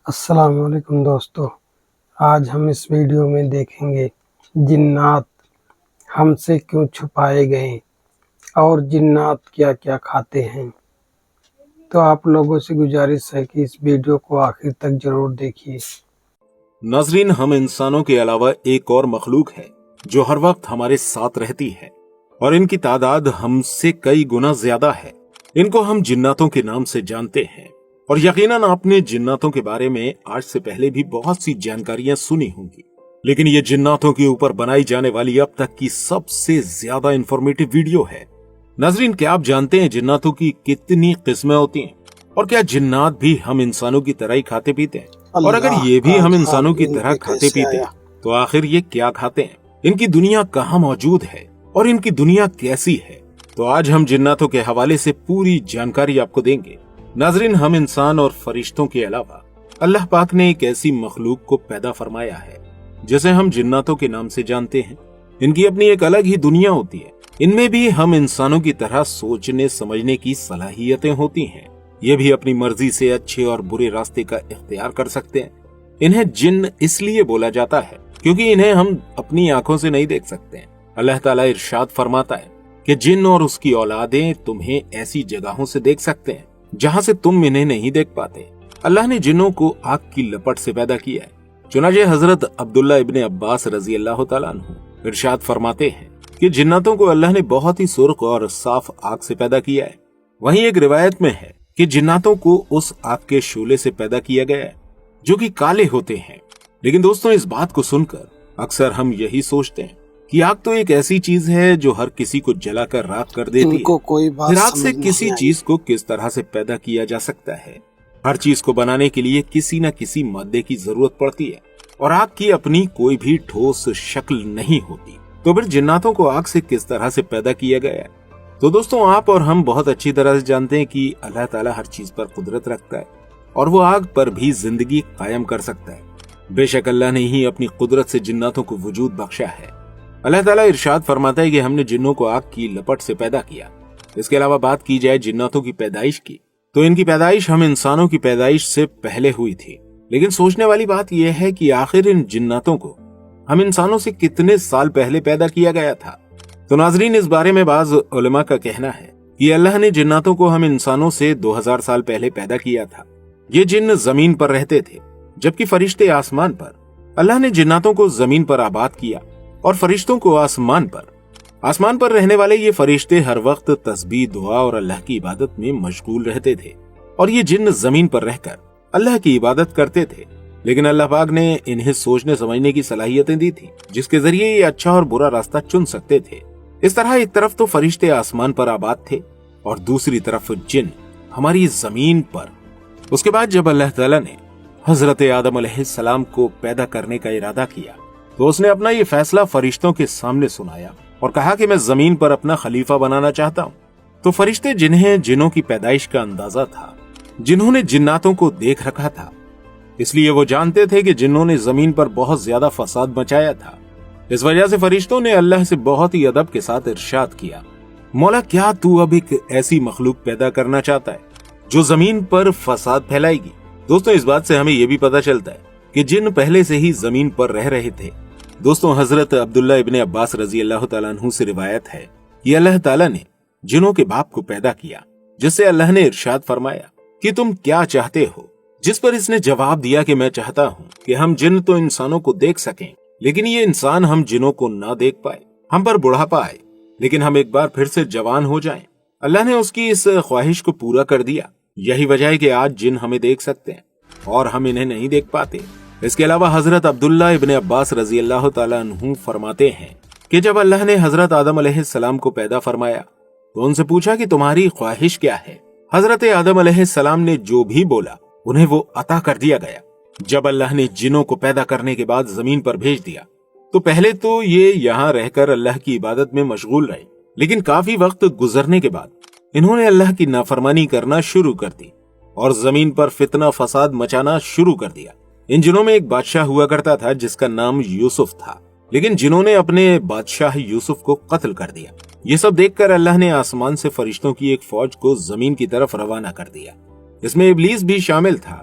السلام علیکم دوستو، آج ہم اس ویڈیو میں دیکھیں گے جنات ہم سے کیوں چھپائے گئے اور جنات کیا کیا کھاتے ہیں۔ تو آپ لوگوں سے گزارش ہے کہ اس ویڈیو کو آخر تک ضرور دیکھیے۔ ناظرین، ہم انسانوں کے علاوہ ایک اور مخلوق ہے جو ہر وقت ہمارے ساتھ رہتی ہے اور ان کی تعداد ہم سے کئی گنا زیادہ ہے۔ ان کو ہم جناتوں کے نام سے جانتے ہیں اور یقیناً آپ نے جناتوں کے بارے میں آج سے پہلے بھی بہت سی جانکاریاں سنی ہوں گی، لیکن یہ جناتوں کے اوپر بنائی جانے والی اب تک کی سب سے زیادہ انفارمیٹو ویڈیو ہے۔ ناظرین، کیا آپ جانتے ہیں جناتوں کی کتنی قسمیں ہوتی ہیں اور کیا جنات بھی ہم انسانوں کی طرح ہی کھاتے پیتے ہیں؟ اور اگر یہ بھی ہم انسانوں کی طرح کھاتے پیتے ہیں تو آخر یہ کیا کھاتے ہیں؟ ان کی دنیا کہاں موجود ہے اور ان کی دنیا کیسی ہے؟ تو آج ہم جناتوں کے حوالے سے پوری جانکاری آپ کو دیں گے۔ ناظرین، ہم انسان اور فرشتوں کے علاوہ اللہ پاک نے ایک ایسی مخلوق کو پیدا فرمایا ہے جسے ہم جناتوں کے نام سے جانتے ہیں۔ ان کی اپنی ایک الگ ہی دنیا ہوتی ہے۔ ان میں بھی ہم انسانوں کی طرح سوچنے سمجھنے کی صلاحیتیں ہوتی ہیں۔ یہ بھی اپنی مرضی سے اچھے اور برے راستے کا اختیار کر سکتے ہیں۔ انہیں جن اس لیے بولا جاتا ہے کیونکہ انہیں ہم اپنی آنکھوں سے نہیں دیکھ سکتے ہیں۔ اللہ تعالیٰ ارشاد فرماتا ہے کہ جن اور اس کی اولادیں تمہیں ایسی جگہوں سے دیکھ سکتے ہیں جہاں سے تم انہیں نہیں دیکھ پاتے۔ اللہ نے جنوں کو آگ کی لپٹ سے پیدا کیا ہے۔ چنانچہ حضرت عبداللہ ابن عباس رضی اللہ تعالیٰ عنہ ارشاد فرماتے ہیں کہ جناتوں کو اللہ نے بہت ہی سرخ اور صاف آگ سے پیدا کیا ہے۔ وہیں ایک روایت میں ہے کہ جناتوں کو اس آگ کے شعلے سے پیدا کیا گیا ہے جو کہ کالے ہوتے ہیں۔ لیکن دوستوں، اس بات کو سن کر اکثر ہم یہی سوچتے ہیں کہ آگ تو ایک ایسی چیز ہے جو ہر کسی کو جلا کر راکھ کر دیتی ہے۔ پھر آگ سے کسی چیز کو کس طرح سے پیدا کیا جا سکتا ہے؟ ہر چیز کو بنانے کے لیے کسی نہ کسی مادے کی ضرورت پڑتی ہے اور آگ کی اپنی کوئی بھی ٹھوس شکل نہیں ہوتی، تو پھر جناتوں کو آگ سے کس طرح سے پیدا کیا گیا ہے؟ تو دوستوں، آپ اور ہم بہت اچھی طرح سے جانتے ہیں کہ اللہ تعالیٰ ہر چیز پر قدرت رکھتا ہے اور وہ آگ پر بھی زندگی قائم کر سکتا ہے۔ بے شک اللہ نے ہی اپنی قدرت سے جناتوں کو وجود بخشا ہے۔ اللہ تعالیٰ ارشاد فرماتا ہے کہ ہم نے جنوں کو آگ کی لپٹ سے پیدا کیا۔ اس کے علاوہ بات کی جائے جناتوں کی پیدائش کی تو ان کی پیدائش ہم انسانوں کی پیدائش سے پہلے ہوئی تھی، لیکن سوچنے والی بات یہ ہے کہ آخر ان جناتوں کو ہم انسانوں سے کتنے سال پہلے پیدا کیا گیا تھا؟ تو ناظرین، اس بارے میں بعض علماء کا کہنا ہے کہ اللہ نے جناتوں کو ہم انسانوں سے 2000 سال پہلے پیدا کیا تھا۔ یہ جن زمین پر رہتے تھے جبکہ فرشتے آسمان پر۔ اللہ نے جناتوں کو زمین پر آباد کیا اور فرشتوں کو آسمان پر۔ آسمان پر رہنے والے یہ فرشتے ہر وقت تسبیح، دعا اور اللہ کی عبادت میں مشغول رہتے تھے، اور یہ جن زمین پر رہ کر اللہ کی عبادت کرتے تھے۔ لیکن اللہ پاک نے انہیں سوچنے سمجھنے کی صلاحیتیں دی تھی جس کے ذریعے یہ اچھا اور برا راستہ چن سکتے تھے۔ اس طرح ایک طرف تو فرشتے آسمان پر آباد تھے اور دوسری طرف جن ہماری زمین پر۔ اس کے بعد جب اللہ تعالیٰ نے حضرت آدم علیہ السلام کو پیدا کرنے کا ارادہ کیا تو اس نے اپنا یہ فیصلہ فرشتوں کے سامنے سنایا اور کہا کہ میں زمین پر اپنا خلیفہ بنانا چاہتا ہوں۔ تو فرشتے، جنہیں جنوں کی پیدائش کا اندازہ تھا، جنہوں نے جناتوں کو دیکھ رکھا تھا، اس لیے وہ جانتے تھے کہ جنوں نے زمین پر بہت زیادہ فساد مچایا تھا۔ اس وجہ سے فرشتوں نے اللہ سے بہت ہی ادب کے ساتھ ارشاد کیا، مولا، کیا تو اب ایک ایسی مخلوق پیدا کرنا چاہتا ہے جو زمین پر فساد پھیلائے گی؟ دوستوں، اس بات سے ہمیں یہ بھی پتا چلتا ہے کہ جن پہلے سے ہی زمین پر رہ رہے تھے۔ دوستوں، حضرت عبداللہ ابن عباس رضی اللہ تعالیٰ عنہ سے روایت ہے کہ اللہ تعالیٰ نے جنوں کے باپ کو پیدا کیا، جس سے اللہ نے ارشاد فرمایا کہ تم کیا چاہتے ہو؟ جس پر اس نے جواب دیا کہ میں چاہتا ہوں کہ ہم جن تو انسانوں کو دیکھ سکیں، لیکن یہ انسان ہم جنوں کو نہ دیکھ پائے، ہم پر بڑھاپا آئے لیکن ہم ایک بار پھر سے جوان ہو جائیں۔ اللہ نے اس کی اس خواہش کو پورا کر دیا۔ یہی وجہ ہے کہ آج جن ہمیں دیکھ سکتے ہیں اور ہم انہیں نہیں دیکھ پاتے۔ اس کے علاوہ حضرت عبداللہ ابن عباس رضی اللہ تعالیٰ عنہ فرماتے ہیں کہ جب اللہ نے حضرت آدم علیہ السلام کو پیدا فرمایا تو ان سے پوچھا کہ تمہاری خواہش کیا ہے؟ حضرت آدم علیہ السلام نے جو بھی بولا انہیں وہ عطا کر دیا گیا۔ جب اللہ نے جنوں کو پیدا کرنے کے بعد زمین پر بھیج دیا تو پہلے تو یہ یہاں رہ کر اللہ کی عبادت میں مشغول رہے، لیکن کافی وقت گزرنے کے بعد انہوں نے اللہ کی نافرمانی کرنا شروع کر دی اور زمین پر فتنہ فساد مچانا شروع کر دیا۔ ان جنوں میں ایک بادشاہ ہوا کرتا تھا جس کا نام یوسف تھا، لیکن جنہوں نے اپنے بادشاہ یوسف کو قتل کر دیا۔ یہ سب دیکھ کر اللہ نے آسمان سے فرشتوں کی ایک فوج کو زمین کی طرف روانہ کر دیا۔ اس میں ابلیس بھی شامل تھا